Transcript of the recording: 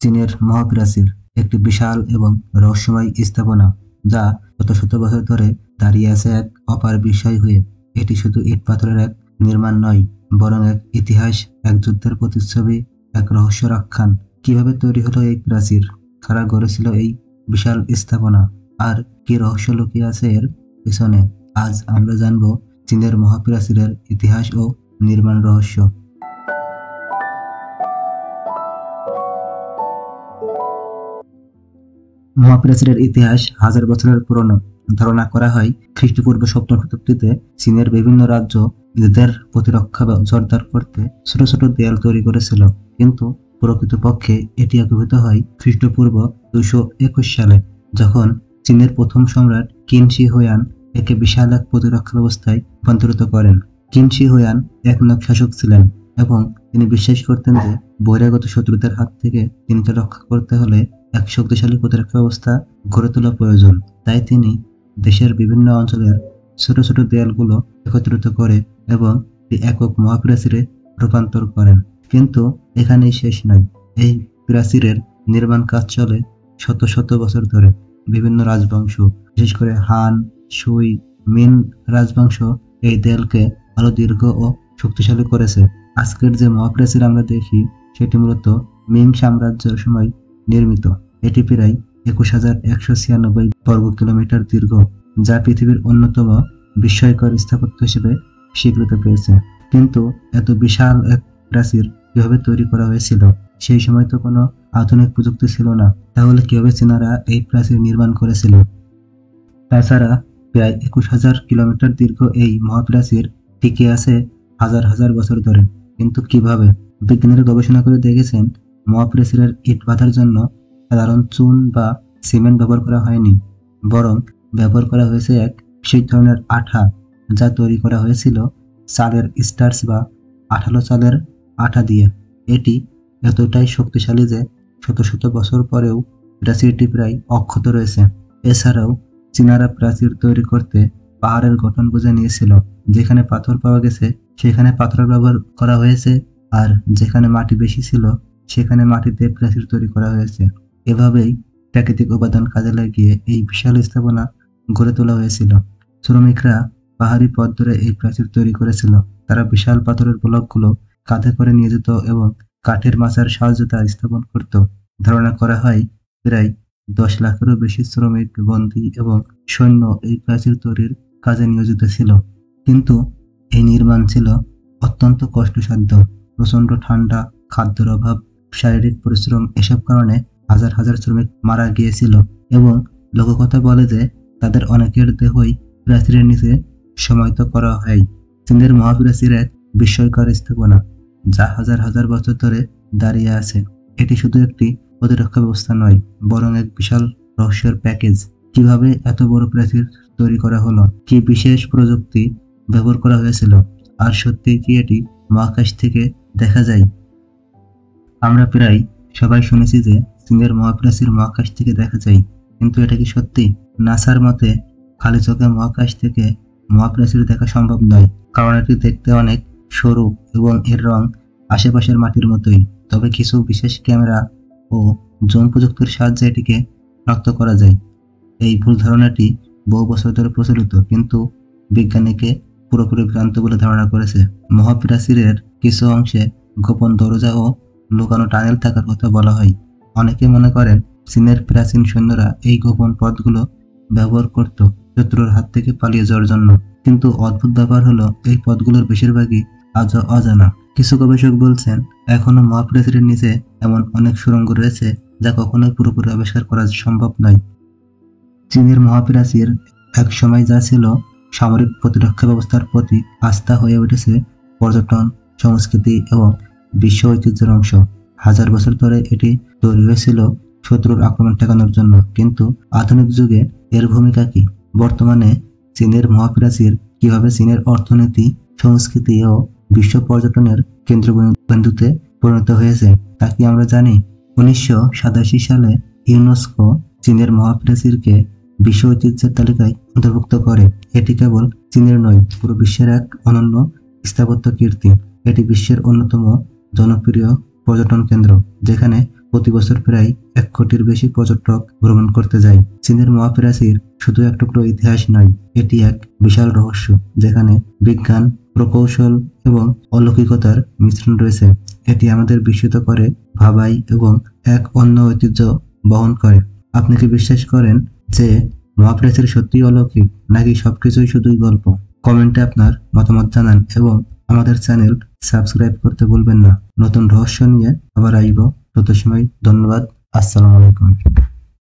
চীনের মহাপ্রাচীর একটি বিশাল এবং রহস্যময় স্থাপনা যা শত শত বছর ধরে দাঁড়িয়ে আছে এক অপার বিষয় হয়ে। এটি শুধু ইট পাথরের এক নির্মাণ নয়, বরং এক ইতিহাস, এক যুদ্ধের প্রতিচ্ছবি, এক রহস্যের আখ্যান। কিভাবে তৈরি হলো এই প্রাচীর, কারা গড়েছিল এই বিশাল স্থাপনা, আর কি রহস্য লুকিয়ে আছে এর পিছনে, আজ আমরা জানব চীনের মহাপ্রাচীরের ইতিহাস ও নির্মাণ রহস্য। মহাপ্রাচীরের ইতিহাস হাজার বছরের পুরনো। ধারণা করা হয় খ্রিস্টপূর্ব সপ্তম শতাব্দীতে চীনের বিভিন্ন রাজ্য নিজেদের প্রতিরক্ষা জোরদার করতে ছোট ছোট দেয়াল তৈরি করেছিল, কিন্তু প্রকৃতপক্ষে এটি আবির্ভূত হয় খ্রিস্টপূর্ব 221 সালে, যখন চীনের প্রথম সম্রাট কিন শি হুয়ান একে বিশাল এক প্রতিরক্ষা ব্যবস্থায় রূপান্তরিত করেন। কিন শি হুয়ান একনায়ক শাসক ছিলেন এবং তিনি বিশ্বাস করতেন যে বহিরাগত শত্রুদের হাত থেকে চীনকে রক্ষা করতে হলে এক শক্তিশালী প্রতিরক্ষা ব্যবস্থা গড়ে তোলা প্রয়োজন। তাই তিনি দেশের বিভিন্ন অঞ্চলের ছোট ছোট দেয়ালগুলো একত্রিত করে এবং একটি একক মহাপ্রাচীরে রূপান্তর করেন। কিন্তু এখানেই শেষ নয়। এই প্রাচীরের নির্মাণ কাজ চলে শত শত বছর ধরে। বিভিন্ন রাজবংশ, বিশেষ করে হান, সুই, মিন রাজবংশ এই দেয়ালকে আরো দীর্ঘ ও শক্তিশালী করেছে। আজকের যে মহাপ্রাচীর আমরা দেখি সেটি মূলত মিং সাম্রাজ্যের সময় নির্মিত। এটি প্রায় 21,196 বর্গ কিলোমিটার দীর্ঘ, যা পৃথিবীর অন্যতম বিস্ময়কর স্থাপত্য হিসেবে স্বীকৃতি পেয়েছে। কিন্তু এত বিশাল এক প্রাচীর কিভাবে তৈরি করা হয়েছিল? সেই সময় তো কোনো আধুনিক প্রযুক্তি ছিল না। তাহলে কিভাবে চীনারা এই প্রাচীর নির্মাণ করেছিল? তাছাড়া প্রায় 21,000 কিলোমিটার দীর্ঘ এই মহাপ্রাচীর টিকে আছে হাজার হাজার বছর ধরে। কিন্তু কিভাবে? বিজ্ঞানীরা গবেষণা করে দেখেছেন মহাপ্রাচীরের ইট বাঁধার জন্য সাধারণ চুন বা সিমেন্ট ব্যবহার করা হয়নি, বরং ব্যবহার করা হয়েছে এক বিশেষ ধরনের আঠা, যা তৈরি করা হয়েছিল চালের স্টার্চ বা আঠালো চালের আঠা দিয়ে। এটি এতটাই শক্তিশালী যে শত শত বছর পরেও প্রাচীরটি প্রায় অক্ষত রয়েছে। এছাড়াও চীনারা প্রাচীর তৈরি করতে পাহাড়ের গঠন বুঝে নিয়েছিল। যেখানে পাথর পাওয়া গেছে সেখানে পাথর ব্যবহার করা হয়েছে, আর যেখানে মাটি বেশি ছিল সেখানে মাটিতে প্রাচীর তৈরি করা হয়েছে। এভাবেই প্রাকৃতিক উপাদান কাজে লাগিয়ে এই বিশাল স্থাপনা গড়ে তোলা হয়েছিল। শ্রমিকরা পাহাড়ি পথ ধরে এই প্রাচীর তৈরি করেছিল। তারা বিশাল পাথরের ব্লকগুলো কাঁধে করে নিয়ে যেত এবং কাঠের মাচার সাহায্যে তা স্থাপন করত। ধারণা করা হয় প্রায় 10 লাখেরও বেশি শ্রমিক, বন্দী এবং সৈন্য এই প্রাচীর তৈরির কাজে নিয়োজিত ছিল। কিন্তু এই নির্মাণ ছিল অত্যন্ত কষ্টসাধ্য। প্রচন্ড ঠান্ডা, খাদ্যের অভাব, শারীরিক পরিশ্রম, এসব কারণে হাজার হাজার শ্রমিক মারা গিয়েছিল এবং লোককথা বলে যে তাদের অনেকের দেহই প্রাচীরের নিচে সমাহিত করা হয়। চীনের মহাপ্রাচীর এক বিস্ময়কর স্থাপনা যা হাজার হাজার বছর ধরে দাঁড়িয়ে আছে। এটি শুধু একটি প্রতিরক্ষা ব্যবস্থা নয়, বরং এক বিশাল রহস্যের প্যাকেজ। কিভাবে এত বড় প্রাচীর তৈরি করা হলো, কি বিশেষ প্রযুক্তি ব্যবহার করা হয়েছিল, আর সত্যিই কি এটি মহাকাশ থেকে দেখা যায়? আমরা প্রায় সবাই শুনেছি যে চীনের মহাপ্রাচীর মহাকাশ থেকে দেখা যায়, কিন্তু এটা কি সত্যি? নাসার মতে খালি চোখে মহাকাশ থেকে মহাপ্রাচীর দেখা সম্ভব নয়, কারণ এটি দেখতে অনেক সরু এবং এর রং আশেপাশের মাটির মতোই। তবে কিছু বিশেষ ক্যামেরা ও জুম প্রযুক্তির সাহায্যে এটিকে শনাক্ত করা যায়। এই ভুল ধারণাটি বহু বছর ধরে প্রচলিত, কিন্তু বিজ্ঞানীকে পুরোপুরি ভ্রান্ত বলে ধারণা করেছে। মহাপ্রাচীরের কিছু অংশে গোপন দরজা ও লুকানো টানেল থাকার কথা বলা হয়। অনেকে মনে করেন চীনের প্রাচীন সৈন্যরা এই গোপন পথগুলো ব্যবহার করত শত্রুর হাত থেকে পালিয়ে যাওয়ার জন্য। কিন্তু অদ্ভুত ব্যাপার হলো এই পথগুলোর বেশিরভাগই আজও অজানা। কিছু গবেষক বলছেন এখনো মহাপ্রাচীরের নিচে এমন অনেক সুড়ঙ্গ রয়েছে যা কখনোই পুরোপুরি আবিষ্কার করা সম্ভব নয়। চীনের মহাপ্রাচীর এক সময় যা ছিল সামরিক প্রতিরক্ষা ব্যবস্থার প্রতি আস্থা হয়ে উঠেছে পর্যটন, সংস্কৃতি এবং বিশ্ব ঐতিহ্যের অংশ। হাজার বছর ধরে এটি তৈরি হয়েছিল শত্রুর আক্রমণ ঠেকানোর জন্য। কিন্তু আধুনিক যুগে এর ভূমিকা কি? বর্তমানে চীনের মহাপ্রাচীর কিভাবে চীনের অর্থনীতি, সংস্কৃতি ও বিশ্ব পর্যটনের কেন্দ্রবিন্দুতে পরিণত হয়েছে তা কি আমরা জানি? 1987 সালে ইউনেস্কো চীনের মহাপ্রাচীরকে বিশ্ব ঐতিহ্যের তালিকায় অন্তর্ভুক্ত করে। এটি কেবল চীনের নয়, পুরো বিশ্বের এক অনন্য স্থাপত্য কীর্তি। এটি বিশ্বের অন্যতম জনপ্রিয় পর্যটন কেন্দ্র, যেখানে প্রতি বছর প্রায় 1 কোটির বেশি পর্যটক ভ্রমণ করতে যায়। চীনের মহাপ্রাচীর শুধু এক টুকরো ইতিহাস নয়, এটি এক বিশাল রহস্য যেখানে বিজ্ঞান, প্রকৌশল এবং অলৌকিকতার মিশ্রণ রয়েছে। এটি আমাদের বিস্মিত করে, ভাবায় এবং এক অন্য ঐতিহ্য বহন করে। আপনি কি বিশ্বাস করেন যে মহাপ্রাচীর সত্যিই অলৌকিক, নাকি সবকিছুই শুধুই গল্প? কমেন্টে আপনার মতামত জানান এবং আমাদের চ্যানেল সাবস্ক্রাইব করতে ভুলবেন না। নতুন রহস্য নিয়ে আবার আসবো। তত সময় ধন্যবাদ। আসসালামু আলাইকুম।